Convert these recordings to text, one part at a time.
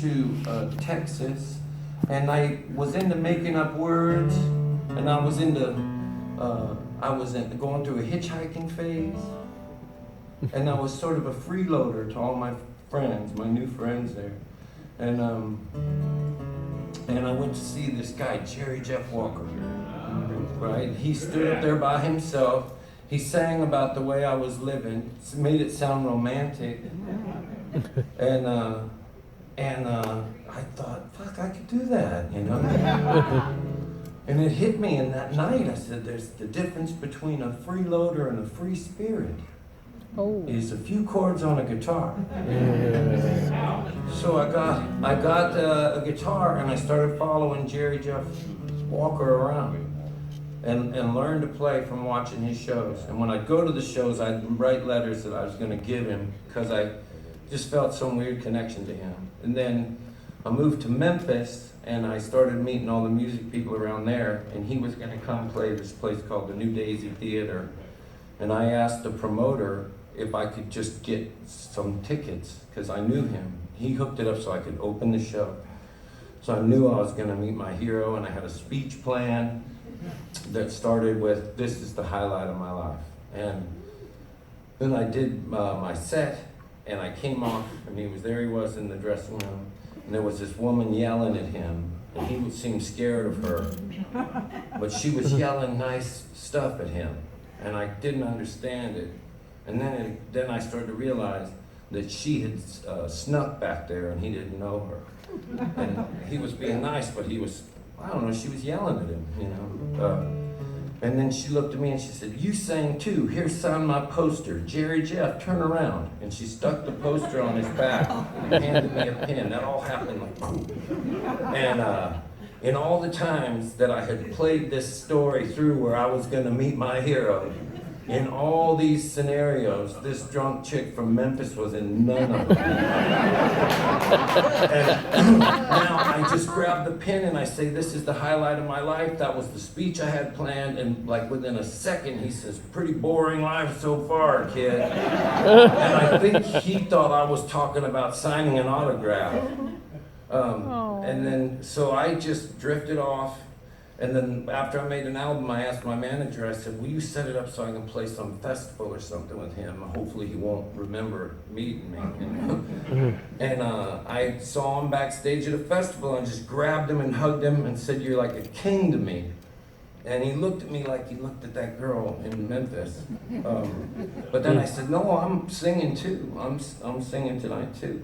to Texas, and I was into making up words, and I was going through a hitchhiking phase, and I was sort of a freeloader to all my friends, my new friends there, and I went to see this guy, Jerry Jeff Walker, right? He stood up there by himself. He sang about the way I was living, made it sound romantic, and I thought, fuck, I could do that, you know? And it hit me in that night. I said, there's the difference between a freeloader and a free spirit. Oh. Is a few chords on a guitar. So I got a guitar, and I started following Jerry Jeff Walker around. And learn to play from watching his shows. And when I'd go to the shows, I'd write letters that I was going to give him because I just felt some weird connection to him. And then I moved to Memphis, and I started meeting all the music people around there, and he was going to come play this place called the New Daisy Theater. And I asked the promoter if I could just get some tickets because I knew him. He hooked it up so I could open the show. So I knew I was going to meet my hero, and I had a speech plan that started with, this is the highlight of my life. And then I did my set, and I came off, and he was in the dressing room, and there was this woman yelling at him, and he seemed scared of her, but she was yelling nice stuff at him, and I didn't understand it. And then I started to realize that she had snuck back there, and he didn't know her. And he was being nice, but he was, I don't know, she was yelling at him, you know. And then she looked at me and she said, you sang too, here, sign my poster, Jerry Jeff, turn around. And she stuck the poster on his back and handed me a pen. That all happened like, boom. And in all the times that I had played this story through where I was gonna meet my hero, in all these scenarios, this drunk chick from Memphis was in none of them. And now I just grab the pen and I say, this is the highlight of my life. That was the speech I had planned. And like within a second, he says, pretty boring life so far, kid. And I think he thought I was talking about signing an autograph. And then, so I just drifted off. And then after I made an album, I asked my manager, I said, will you set it up so I can play some festival or something with him? Hopefully he won't remember meeting me. You know? And I saw him backstage at a festival and just grabbed him and hugged him and said, you're like a king to me. And he looked at me like he looked at that girl in Memphis. But then I said, no, I'm singing too. I'm singing tonight too.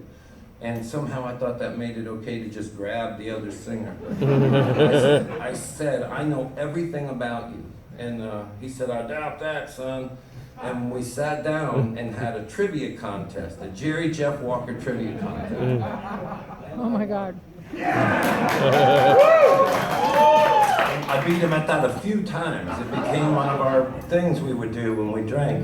And somehow I thought that made it okay to just grab the other singer. I said, I know everything about you. And he said, I doubt that, son. And we sat down and had a trivia contest, a Jerry Jeff Walker trivia contest. Oh my God. I beat him at that a few times. It became one of our things we would do when we drank.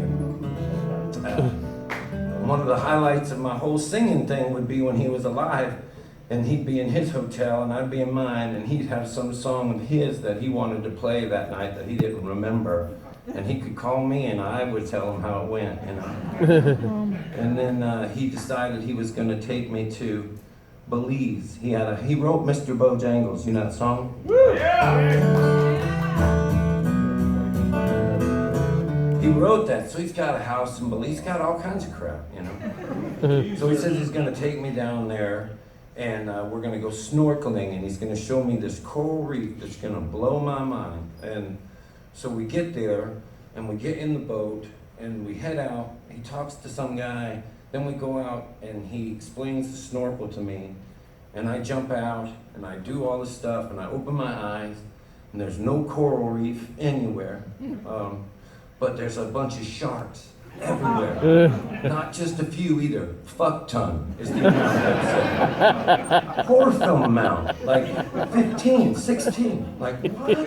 One of the highlights of my whole singing thing would be when he was alive, and he'd be in his hotel and I'd be in mine, and he'd have some song of his that he wanted to play that night that he didn't remember, and he could call me and I would tell him how it went, you know. And then he decided he was going to take me to Belize. He wrote Mr. Bojangles, you know that song? Yeah. He wrote that, so he's got a house in Belize. He's got all kinds of crap, you know. So he says he's going to take me down there, and we're going to go snorkeling, and he's going to show me this coral reef that's going to blow my mind. And so we get there, and we get in the boat, and we head out. He talks to some guy. Then we go out, and he explains the snorkel to me, and I jump out, and I do all this stuff, and I open my eyes, and there's no coral reef anywhere. But there's a bunch of sharks everywhere. Not just a few either. Fuck ton is the amount that's horror film amount. Like 15, 16. Like what?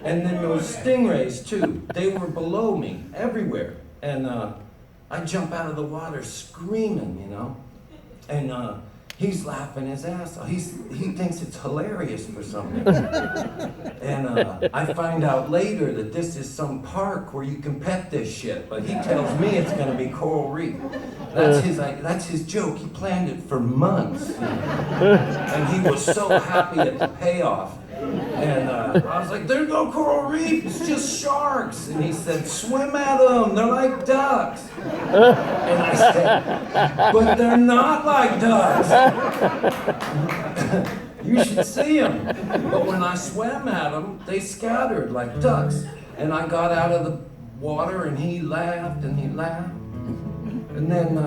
And then those stingrays too. They were below me everywhere. And I jump out of the water screaming, you know. And he's laughing his ass off. He thinks it's hilarious for some reason. And I find out later that this is some park where you can pet this shit, but he tells me it's gonna be coral reef. That's his joke. He planned it for months. And he was so happy at the payoff. And I was like, there's no coral reef, it's just sharks. And he said, swim at them, they're like ducks. And I said, but they're not like ducks. You should see them. But when I swam at them, they scattered like ducks. And I got out of the water and he laughed and he laughed. And then,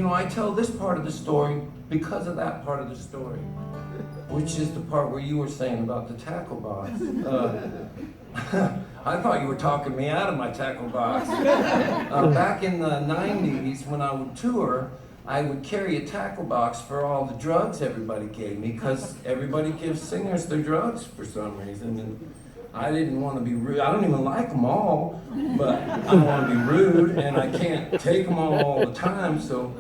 I tell this part of the story because of that part of the story, which is the part where you were saying about the tackle box. I thought you were talking me out of my tackle box. Back in the 90s, when I would tour, I would carry a tackle box for all the drugs everybody gave me, because everybody gives singers their drugs for some reason. And I didn't want to be rude. I don't even like them all, but I don't want to be rude, and I can't take them all the time, so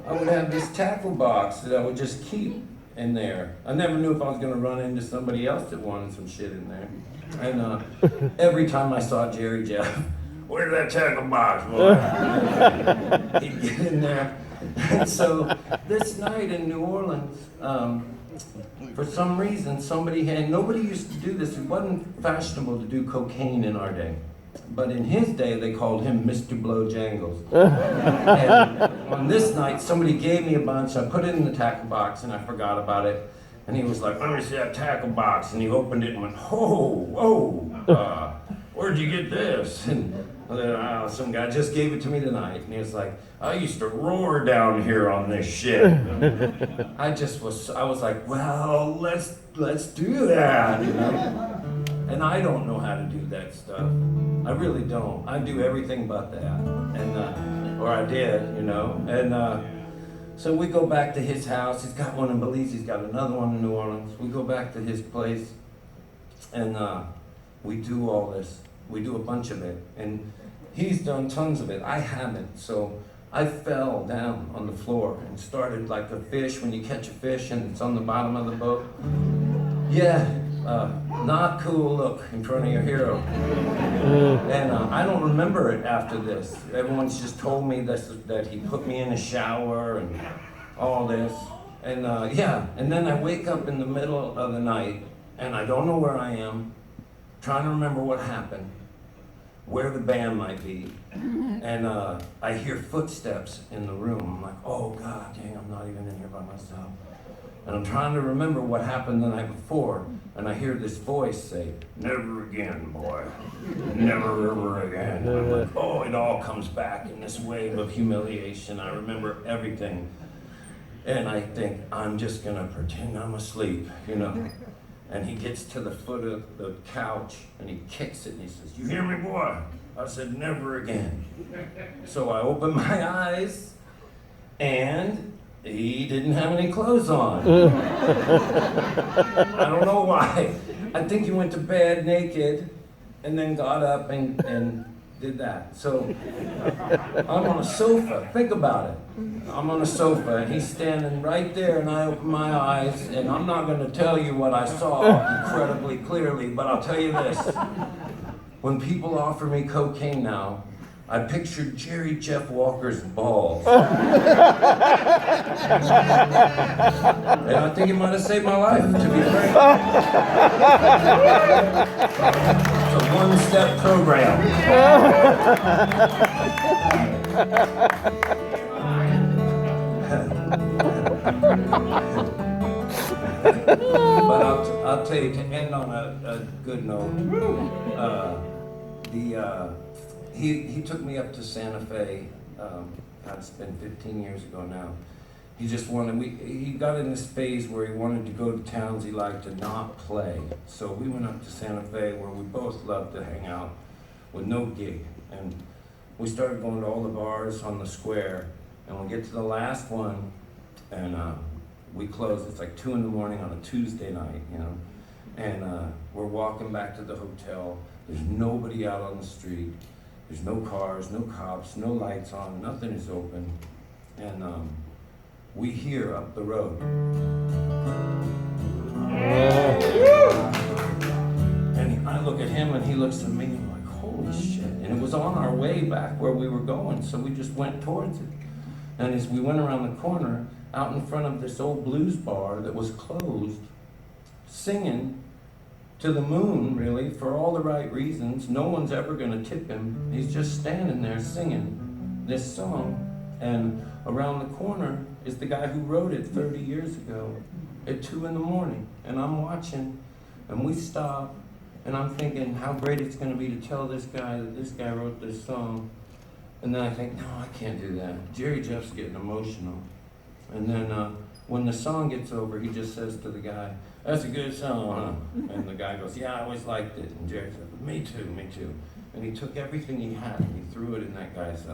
I would have this tackle box that I would just keep in there. I never knew if I was going to run into somebody else that wanted some shit in there. And every time I saw Jerry Jeff, where's that tackle box, boy? He'd get in there. And so this night in New Orleans, for some reason, nobody used to do this. It wasn't fashionable to do cocaine in our day. But in his day, they called him Mr. Blowjangles. And on this night, somebody gave me a bunch. I put it in the tackle box, and I forgot about it. And he was like, let me see that tackle box. And he opened it and went, where'd you get this? And some guy just gave it to me tonight. And he was like, I used to roar down here on this shit. I was like, well, let's do that, you know? And I don't know how to do that stuff. I really don't. I do everything but that. And, or I did, you know? And so we go back to his house. He's got one in Belize. He's got another one in New Orleans. We go back to his place, and we do all this. We do a bunch of it. And he's done tons of it. I haven't. So I fell down on the floor and started like a fish when you catch a fish and it's on the bottom of the boat. Yeah. Not cool look in front of your hero. And I don't remember it after this. Everyone's just told me that he put me in a shower and all this. And and then I wake up in the middle of the night and I don't know where I am, trying to remember what happened, where the band might be. And I hear footsteps in the room. I'm like, oh God, dang, I'm not even in here by myself. And I'm trying to remember what happened the night before, and I hear this voice say, never again, boy. Never ever again. And I'm like, oh, it all comes back in this wave of humiliation. I remember everything. And I think, I'm just gonna pretend I'm asleep, you know? And he gets to the foot of the couch, and he kicks it, and he says, you hear me, boy? I said, never again. So I open my eyes, and he didn't have any clothes on. I don't know why. I think he went to bed naked and then got up and did that. So I'm on a sofa. Think about it. I'm on a sofa and he's standing right there and I open my eyes and I'm not going to tell you what I saw incredibly clearly, but I'll tell you this. When people offer me cocaine now, I pictured Jerry Jeff Walker's balls. And I think it might have saved my life, to be frank. It's a one-step program. But I'll tell you, to end on a good note, He took me up to Santa Fe. It's been 15 years ago now. He just he got in this phase where he wanted to go to towns he liked to not play. So we went up to Santa Fe where we both loved to hang out with no gig. And we started going to all the bars on the square. And we get to the last one and we close. It's like 2 a.m. on a Tuesday night, you know. And we're walking back to the hotel. There's nobody out on the street. There's no cars, no cops, no lights on, nothing is open. And we start going to all the bars on the square. And we get to the last one, and we close. It's like 2 a.m. on a Tuesday night, you know. And we're walking back to the hotel. There's nobody out on the street. There's no cars, no cops, no lights on, nothing is open. And we hear up the road. And I look at him and he looks at me and I'm like, holy shit. And it was on our way back where we were going, so we just went towards it. And as we went around the corner, out in front of this old blues bar that was closed, singing to the moon, really, for all the right reasons. No one's ever gonna tip him. He's just standing there singing this song. And around the corner is the guy who wrote it 30 years ago at 2 in the morning. And I'm watching, and we stop, and I'm thinking how great it's gonna be to tell this guy that this guy wrote this song. And then I think, no, I can't do that. Jerry Jeff's getting emotional. And then when the song gets over, he just says to the guy, that's a good song, huh? And the guy goes, yeah, I always liked it. And Jerry said, me too, me too. And he took everything he had and he threw it in that guy's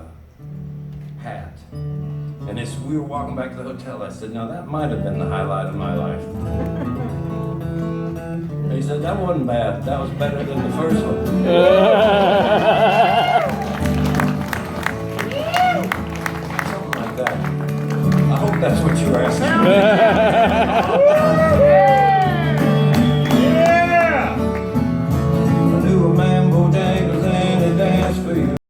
hat. And as we were walking back to the hotel, I said, now that might have been the highlight of my life. And he said, that wasn't bad. That was better than the first one. Something like that. I hope that's what you were asking.